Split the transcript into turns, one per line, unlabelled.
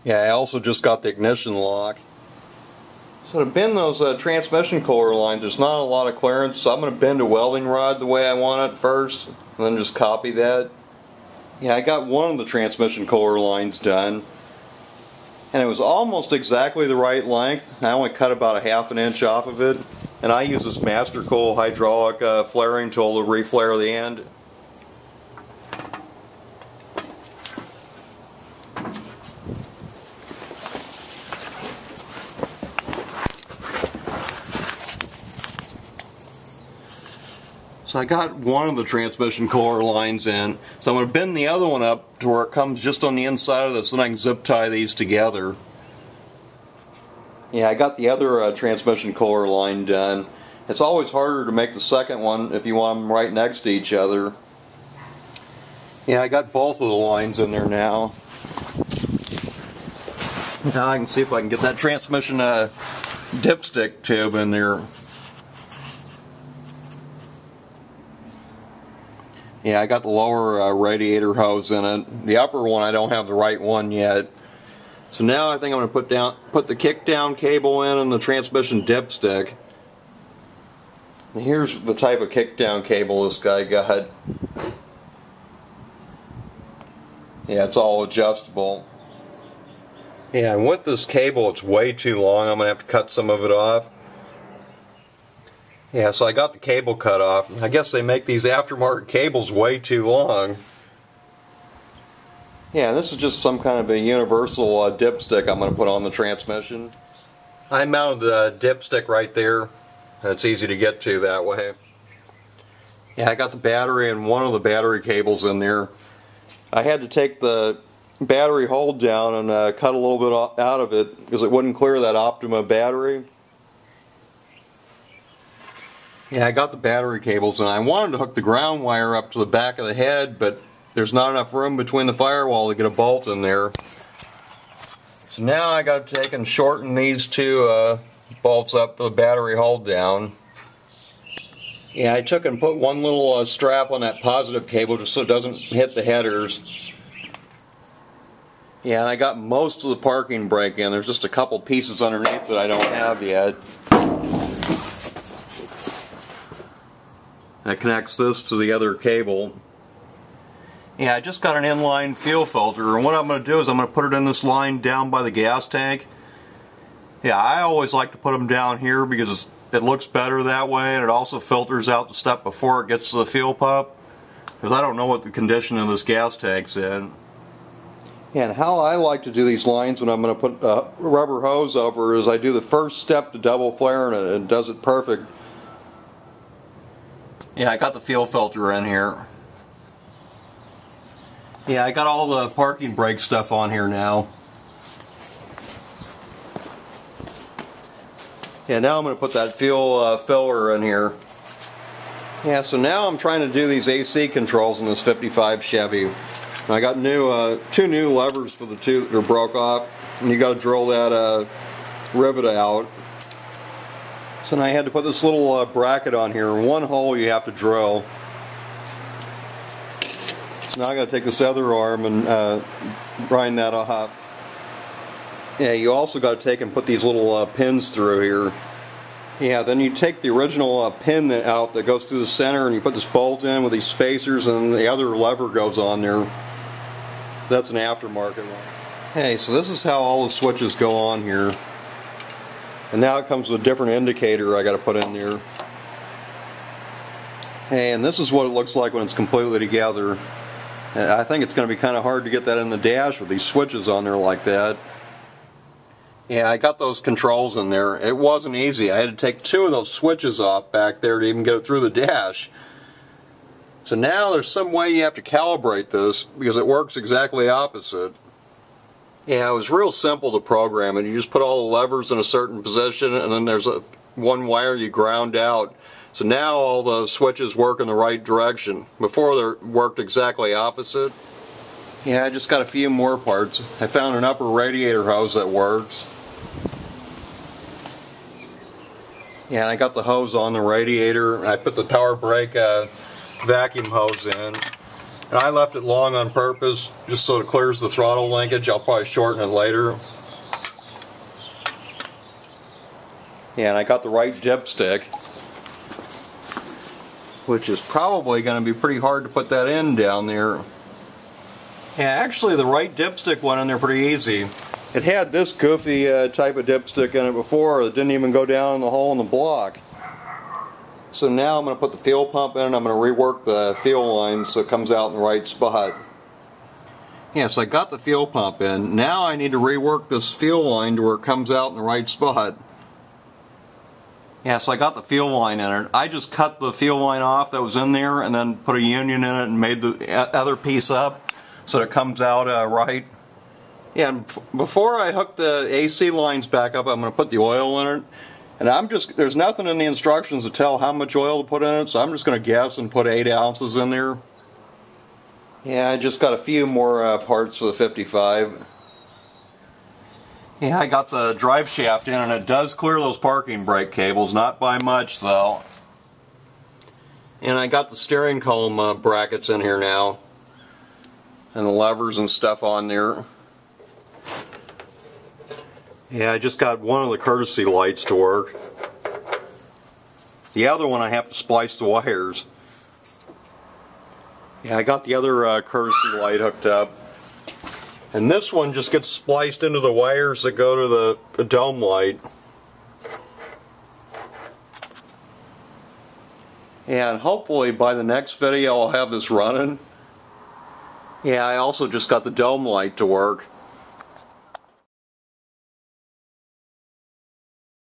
Yeah, I also just got the ignition lock. So to bend those transmission core lines, there's not a lot of clearance, so I'm going to bend a welding rod the way I want it first, and then just copy that. Yeah, I got one of the transmission core lines done, and it was almost exactly the right length. I only cut about a ½ inch off of it, and I use this Master Cool hydraulic flaring tool to reflare the end. So I got one of the transmission core lines in, so I'm going to bend the other one up to where it comes just on the inside of this, and I can zip tie these together. Yeah, I got the other transmission core line done. It's always harder to make the second one if you want them right next to each other. Yeah, I got both of the lines in there now. Now I can see if I can get that transmission dipstick tube in there. Yeah, I got the lower radiator hose in it. The upper one, I don't have the right one yet. So now I think I'm going to put the kick down cable in and the transmission dipstick. And here's the type of kick down cable this guy got. Yeah, it's all adjustable. Yeah, and with this cable, it's way too long. I'm going to have to cut some of it off. Yeah, so I got the cable cut off. I guess they make these aftermarket cables way too long. Yeah, this is just some kind of a universal dipstick I'm going to put on the transmission. I mounted the dipstick right there. It's easy to get to that way. Yeah, I got the battery and one of the battery cables in there. I had to take the battery hold down and cut a little bit out of it because it wouldn't clear that Optima battery. Yeah, I got the battery cables, and I wanted to hook the ground wire up to the back of the head, but there's not enough room between the firewall to get a bolt in there. So now I got to take and shorten these two bolts up for the battery hold down. Yeah, I took and put one little strap on that positive cable just so it doesn't hit the headers. Yeah, and I got most of the parking brake in. There's just a couple pieces underneath that I don't have yet. That connects this to the other cable. Yeah, I just got an inline fuel filter, and what I'm going to do is I'm going to put it in this line down by the gas tank. Yeah, I always like to put them down here because it looks better that way, and it also filters out the stuff before it gets to the fuel pump, because I don't know what the condition of this gas tank's in. Yeah, and how I like to do these lines when I'm going to put a rubber hose over is I do the first step to double flare, and it does it perfect. Yeah, I got the fuel filter in here. Yeah, I got all the parking brake stuff on here now. Yeah, now I'm going to put that fuel filler in here. Yeah, so now I'm trying to do these AC controls in this 55 Chevy. And I got two new levers for the two that are broke off, and you got to drill that rivet out. So now I had to put this little bracket on here. One hole you have to drill. So now I got to take this other arm and grind that off. Yeah, you also got to take and put these little pins through here. Yeah, then you take the original pin out that goes through the center, and you put this bolt in with these spacers, and the other lever goes on there. That's an aftermarket one. Hey, so this is how all the switches go on here. And now it comes with a different indicator I got to put in there. And this is what it looks like when it's completely together. I think it's going to be kind of hard to get that in the dash with these switches on there like that. Yeah, I got those controls in there. It wasn't easy. I had to take two of those switches off back there to even get it through the dash. So now there's some way you have to calibrate this because it works exactly opposite. Yeah, it was real simple to program it. You just put all the levers in a certain position, and then there's one wire you ground out. So now all the switches work in the right direction. Before they worked exactly opposite. Yeah, I just got a few more parts. I found an upper radiator hose that works. Yeah, and I got the hose on the radiator. I put the power brake vacuum hose in. And I left it long on purpose, just so it clears the throttle linkage. I'll probably shorten it later. Yeah, and I got the right dipstick, which is probably going to be pretty hard to put that in down there. Yeah, actually the right dipstick went in there pretty easy. It had this goofy type of dipstick in it before that didn't even go down in the hole in the block. So now I'm going to put the fuel pump in and I'm going to rework the fuel line so it comes out in the right spot. Yeah, so I got the fuel pump in. Now I need to rework this fuel line to where it comes out in the right spot. Yeah, so I got the fuel line in it. I just cut the fuel line off that was in there and then put a union in it and made the other piece up so it comes out right. Yeah, and before I hook the AC lines back up, I'm going to put the oil in it. And there's nothing in the instructions to tell how much oil to put in it, so I'm just going to guess and put 8 ounces in there. Yeah, I just got a few more parts for the 55. Yeah, I got the drive shaft in, and it does clear those parking brake cables, not by much though. And I got the steering column brackets in here now, and the levers and stuff on there. Yeah, I just got one of the courtesy lights to work. The other one I have to splice the wires. Yeah, I got the other courtesy light hooked up. And this one just gets spliced into the wires that go to the dome light. And hopefully by the next video I'll have this running. Yeah, I also just got the dome light to work.